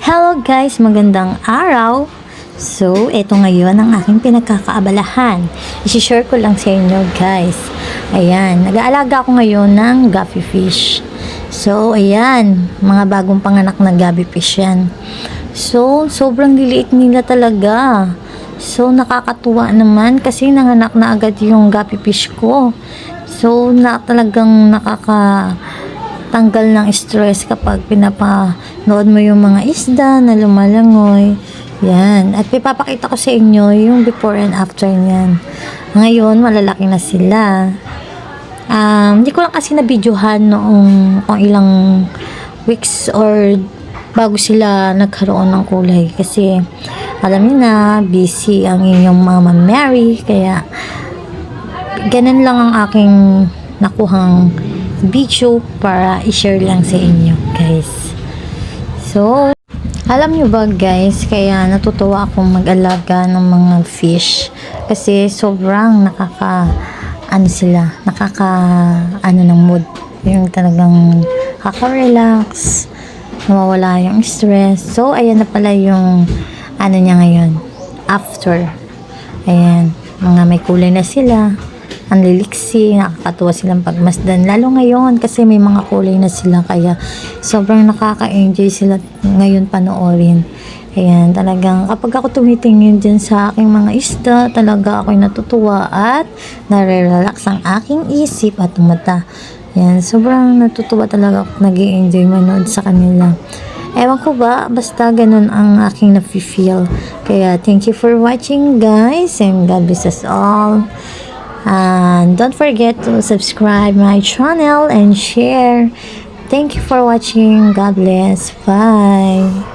Hello guys, magandang araw. So, ito ngayon ang aking pinagkakaabalahan. I-share ko lang sa inyo guys. Ayan, nag-aalaga ako ngayon ng guppy fish. So, ayan, mga bagong panganak na guppy fish yan. So, sobrang liliit nila talaga. So, nakakatuwa naman kasi nanganak na agad yung guppy fish ko. So, talagang tanggal ng stress kapag pinapanood mo yung mga isda na lumalangoy. Yan. At ipapakita ko sa inyo yung before and after niyan. Ngayon, malalaki na sila. Hindi ko lang kasi na-videohan noong kung ilang weeks or bago sila nagkaroon ng kulay. Kasi, alam niyo na, busy ang inyong Mama Mary. Kaya, ganun lang ang aking nakuhang video para i-share lang sa inyo guys. So, alam nyo ba guys, kaya natutuwa akong mag-alaga ng mga fish kasi sobrang ng mood, yung talagang nakaka-relax, nawawala yung stress. So, ayan na pala yung niya ngayon after. Ayan, mga may kulay na sila, ang liliksi, nakakatuwa silang pagmasdan. Lalo ngayon kasi may mga kulay na sila kaya sobrang nakaka-enjoy sila ngayon panoorin. Ayan, talagang kapag ako tumitingin dyan sa aking mga isda, talaga ako'y natutuwa at nare-relax ang aking isip at mata. Ayan, sobrang natutuwa talaga ako, nag-i-enjoy manood sa kanila. Ewan ko ba, basta ganun ang aking nafe-feel. Kaya thank you for watching guys and God bless us all. And don't forget to subscribe my channel and share. Thank you for watching. God bless. Bye.